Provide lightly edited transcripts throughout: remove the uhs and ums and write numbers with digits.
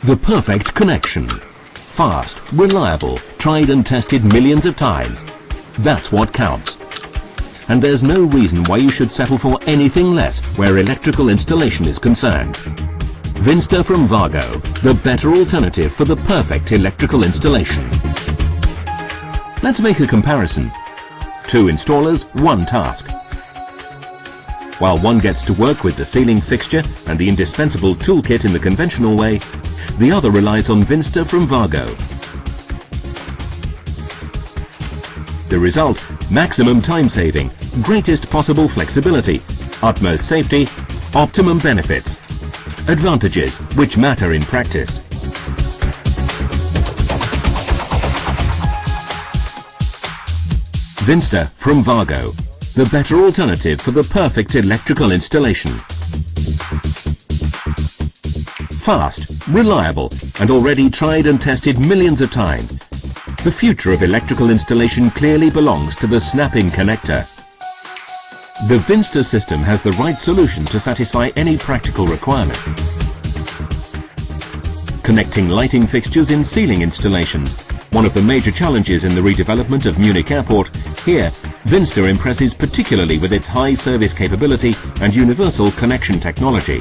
The perfect connection. Fast, reliable, tried and tested millions of times. That's what counts. And there's no reason why you should settle for anything less where electrical installation is concerned. WINSTA from WAGO, the better alternative for the perfect electrical installation. Let's make a comparison. 2 installers, 1 task. While one gets to work with the ceiling fixture and the indispensable toolkit in the conventional way, the other relies on WINSTA from WAGO. The result, maximum time saving, greatest possible flexibility, utmost safety, optimum benefits. Advantages which matter in practice. WINSTA from WAGO, the better alternative for the perfect electrical installation. Fast, reliable, and already tried and tested millions of times. The future of electrical installation clearly belongs to the snap-in connector. The WINSTA system has the right solution to satisfy any practical requirement. Connecting lighting fixtures in ceiling installations. One of the major challenges in the redevelopment of Munich Airport, here WINSTA impresses particularly with its high service capability and universal connection technology.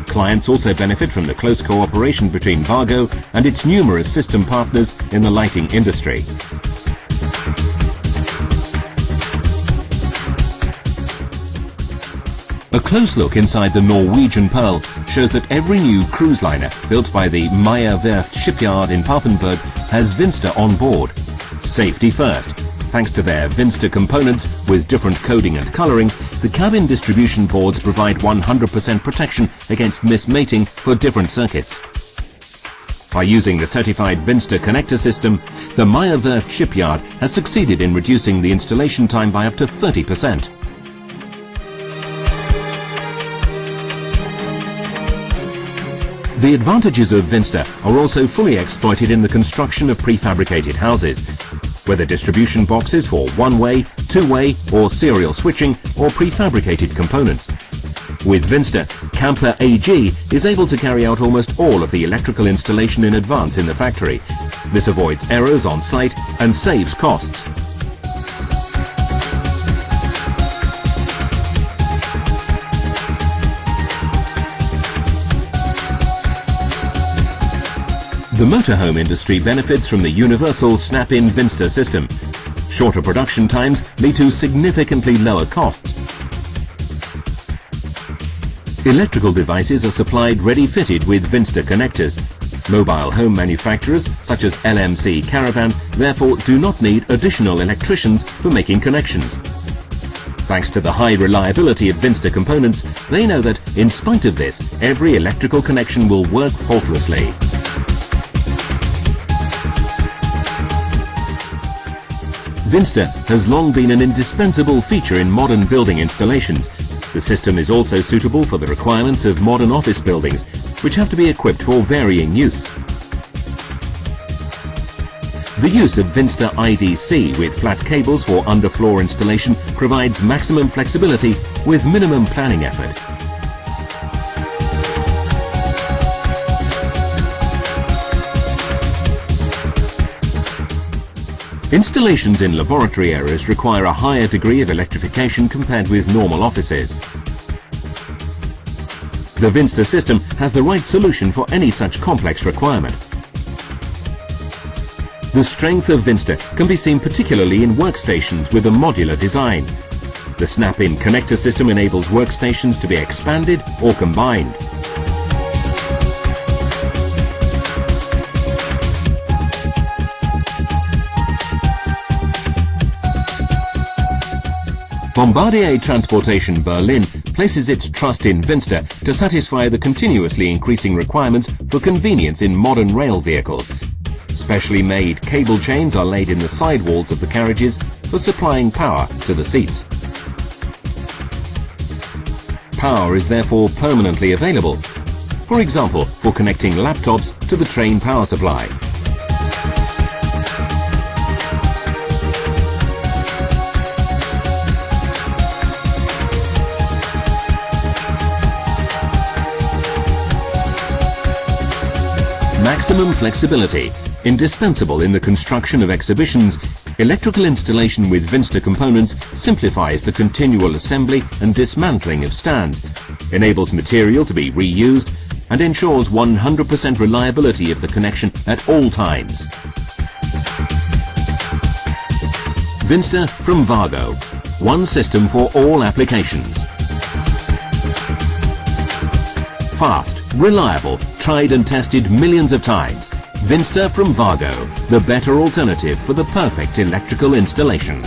Clients also benefit from the close cooperation between WAGO and its numerous system partners in the lighting industry. A close look inside the Norwegian Pearl shows that every new cruise liner built by the Meyer Werft shipyard in Papenburg has WINSTA on board. Safety first. Thanks to their WINSTA components with different coding and colouring, the cabin distribution boards provide 100% protection against mismating for different circuits. By using the certified WINSTA connector system, the Meyer Werft shipyard has succeeded in reducing the installation time by up to 30%. The advantages of WINSTA are also fully exploited in the construction of prefabricated houses, whether distribution boxes for one-way, two-way or serial switching or prefabricated components. With WINSTA, Camper AG is able to carry out almost all of the electrical installation in advance in the factory. This avoids errors on site and saves costs. The motorhome industry benefits from the universal snap-in WINSTA system. Shorter production times lead to significantly lower costs. Electrical devices are supplied ready-fitted with WINSTA connectors. Mobile home manufacturers such as LMC Caravan therefore do not need additional electricians for making connections. Thanks to the high reliability of WINSTA components, they know that in spite of this, every electrical connection will work faultlessly. WINSTA has long been an indispensable feature in modern building installations. The system is also suitable for the requirements of modern office buildings, which have to be equipped for varying use. The use of WINSTA IDC with flat cables for underfloor installation provides maximum flexibility with minimum planning effort. Installations in laboratory areas require a higher degree of electrification compared with normal offices. The WINSTA system has the right solution for any such complex requirement. The strength of WINSTA can be seen particularly in workstations with a modular design. The snap-in connector system enables workstations to be expanded or combined. Bombardier Transportation Berlin places its trust in WINSTA to satisfy the continuously increasing requirements for convenience in modern rail vehicles. Specially made cable chains are laid in the sidewalls of the carriages for supplying power to the seats. Power is therefore permanently available, for example, for connecting laptops to the train power supply. Maximum flexibility. Indispensable in the construction of exhibitions, electrical installation with WINSTA components simplifies the continual assembly and dismantling of stands, enables material to be reused, and ensures 100% reliability of the connection at all times. WINSTA from WAGO. One system for all applications. Fast, reliable, tried and tested millions of times. WINSTA from WAGO, the better alternative for the perfect electrical installation.